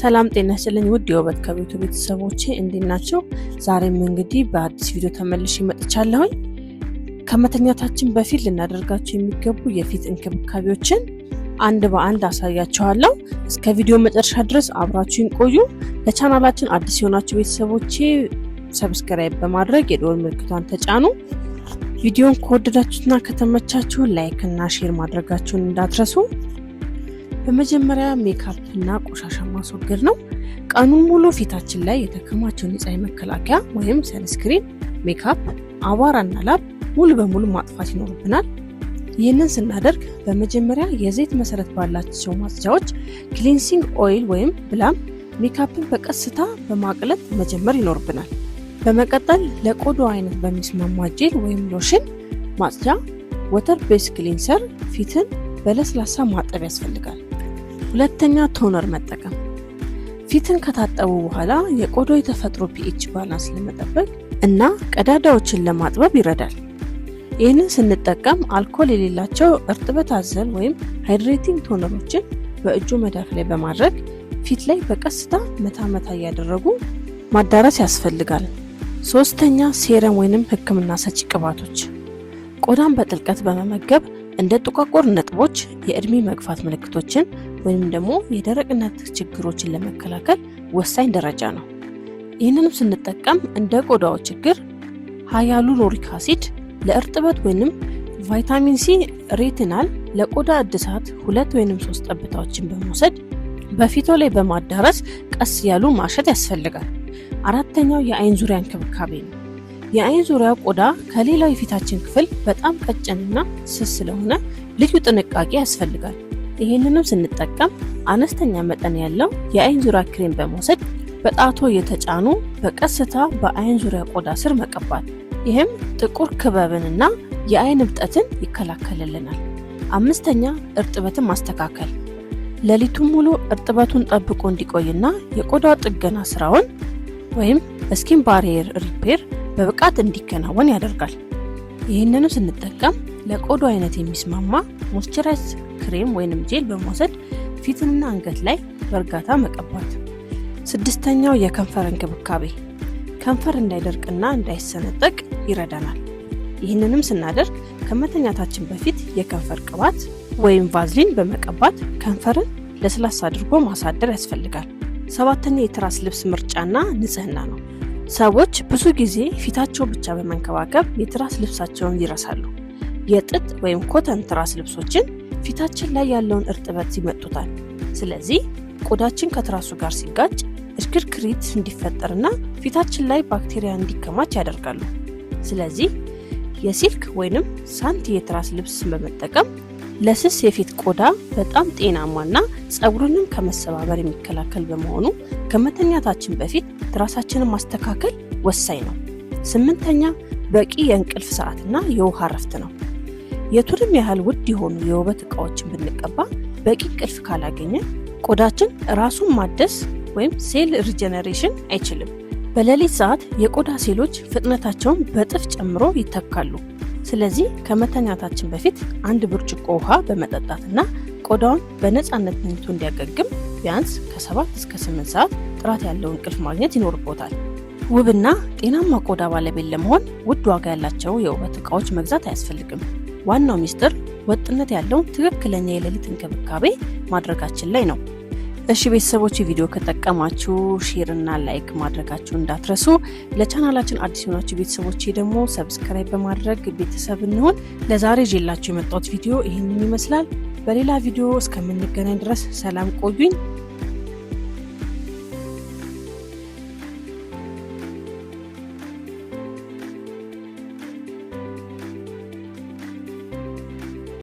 ሰላም ጤና ይስጥልኝ ውድ የውበት ከቤቱ ቤተሰቦቼ እንዴት ናችሁ? ዛሬም እንግዲህ በአዲስ ቪዲዮ ተመልሼ መጥቻለሁኝ። ከመተኛታችን በፊት ልናደርጋቸው የሚገቡ የፊት እንክብካቤዎችን አንድ በአንድ አሳያችኋለሁ። እስከ ቪዲዮ መጨረሻ ድረስ አብራችሁን ቆዩ። ለቻናላችን አዲስ የሆናችሁ ቤተሰቦቼ ሰብስክራይብ በማድረግ የደወል ምልክቷን ተጫኑ። ቪዲዮን ከወደዳችሁና ከተመቻችሁ ላይክ እና ሼር ማድረጋችሁን እንዳትረሱ። በመጀመሪያ ሜካፕ እና ቆሻሻ ማስወገድ ነው። ቀኑን ሙሉ ፊታችን ላይ የተከማቸውን የፀሐይ መከላከያ ወይም ሰንስክሪን፣ ሜካፕ፣ አቧራና ላብ ሙሉ በሙሉ ማጥፋት ይኖርብናል። ይህንን ስናደርግ በመጀመሪያ የዘይት መሰረት ባላቸው ማጽጃዎች ክሊንሲንግ ኦይል ወይም ብላም ሜካፕን በቀስታ በማቅለጥ መጀመር ይኖርብናል። በመቀጠል ለቆዳው አይነት በሚስማማ ጄል ወይም ሎሽን ማጽጃ ወተር ቤዝ ክሊንሰር ፊትን በለስላሳ ማጠብ ያስፈልጋል። ሁለተኛ ቶነር መጠቀም። ፊትን ከታጠቡ በኋላ የቆዳው የተፈጥሮ ፒኤች ባላንስ ለመጠበቅ እና ቀዳዳዎችን ለማጥበብ ይረዳል። ይህንን ስንጠቀም አልኮል የሌላቸው እርጥበት አዘል ወይም ሃይድሬቲንግ ቶነሮችን በእጁ መዳፍ ላይ በማድረግ ፊት ላይ በቀስታ መታ እያደረጉ ማዳረስ ያስፈልጋል። ሶስተኛ ሴረም ወይንም ሕክምና ሰጪ ቅባቶች ቆዳን በጥልቀት በመመገብ እንደ ጥቋቁር ነጥቦች የእድሜ መግፋት ምልክቶችን ወይም ደግሞ የደረቅነት ችግሮችን ለመከላከል ወሳኝ ደረጃ ነው። ይህንንም ስንጠቀም እንደ ቆዳው ችግር ሃያሉሮኒክ አሲድ ለእርጥበት ወይንም ቫይታሚን ሲ፣ ሬቲናል ለቆዳ እድሳት 2 ወይንም 3 ጠብታዎችን በመውሰድ በፊቶ ላይ በማዳረስ ቀስ ያሉ ማሸት ያስፈልጋል። አራተኛው የአይን ዙሪያ እንክብካቤ ነው። የአይን ዙሪያ ቆዳ ከሌላው የፊታችን ክፍል በጣም ቀጭንና ስስ ስለሆነ ልዩ ጥንቃቄ ያስፈልጋል። ይህንንም ስንጠቀም አነስተኛ መጠን ያለው የአይን ዙሪያ ክሬም በመውሰድ በጣቶ የተጫኑ በቀስታ በአይን ዙሪያ ቆዳ ስር መቀባት። ይህም ጥቁር ክበብንና የአይን እብጠትን ይከላከልልናል። አምስተኛ እርጥበትን ማስተካከል። ሌሊቱን ሙሉ እርጥበቱን ጠብቆ እንዲቆይና የቆዳ ጥገና ስራውን ወይም ስኪን ባሪየር ሪፔር በብቃት እንዲከናወን ያደርጋል። ይህንንም ስንጠቀም ለቆዳው አይነት የሚስማማ ሞይስቸራይዝ ክሬም ወይንም ጄል በመውሰድ ፊትንና አንገት ላይ በእርጋታ መቀባት። ስድስተኛው የከንፈር እንክብካቤ ከንፈር እንዳይደርቅና እንዳይሰነጠቅ ይረዳናል። ይህንንም ስናደርግ ከመተኛታችን በፊት የከንፈር ቅባት ወይም ቫዝሊን በመቀባት ከንፈርን ለስላሳ አድርጎ ማሳደር ያስፈልጋል። ሰባተኛ የትራስ ልብስ ምርጫና ንጽህና ነው። ሰዎች ብዙ ጊዜ ፊታቸው ብቻ በመንከባከብ የትራስ ልብሳቸውን ይረሳሉ። የጥጥ ወይም ኮተን ትራስ ልብሶችን ፊታችን ላይ ያለውን እርጥበት ይመጡታል። ስለዚህ ቆዳችን ከትራሱ ጋር ሲጋጭ እሽክርክሪት እንዲፈጠርና ፊታችን ላይ ባክቴሪያ እንዲከማች ያደርጋሉ። ስለዚህ የሲልክ ወይንም ሳንቲ የትራስ ልብስ በመጠቀም ለስስ የፊት ቆዳ በጣም ጤናማና ፀጉርንም ከመሰባበር የሚከላከል በመሆኑ ከመተኛታችን በፊት ትራሳችንን ማስተካከል ወሳኝ ነው። ስምንተኛ በቂ የእንቅልፍ ሰዓትና የውሃ እረፍት ነው። የቱንም ያህል ውድ የሆኑ የውበት እቃዎችን ብንቀባ በቂ እንቅልፍ ካላገኘ ቆዳችን ራሱን ማደስ ወይም ሴል ሪጀነሬሽን አይችልም። በሌሊት ሰዓት የቆዳ ሴሎች ፍጥነታቸውን በጥፍ ጨምሮ ይተካሉ። ስለዚህ ከመተኛታችን በፊት 1 ብርጭቆ ውሃ በመጠጣትና ቆዳውን በነፃነት ተኝቶ እንዲያገግም ቢያንስ ከ7 እስከ 8 ሰዓት ጥራት ያለው እንቅልፍ ማግኘት ይኖርቦታል። ውብና ጤናማ ቆዳ ባለቤት ለመሆን ውድ ዋጋ ያላቸው የውበት እቃዎች መግዛት አያስፈልግም። ዋናው ሚስጥር ወጥነት ያለው ትክክለኛ የሌሊት እንክብካቤ ማድረጋችን ላይ ነው። እሺ ቤተሰቦች ቪዲዮ ከጠቀማችሁ ሼር እና ላይክ ማድረጋችሁ እንዳትረሱ። ለቻናላችን አዲስ የሆናችሁ ቤተሰቦች ደግሞ ሰብስክራይብ በማድረግ ቤተሰብ እንሆን። ለዛሬ ይዤላችሁ የመጣሁት ቪዲዮ ይህንን ይመስላል። በሌላ ቪዲዮ እስከምንገናኝ ድረስ ሰላም ቆዩኝ።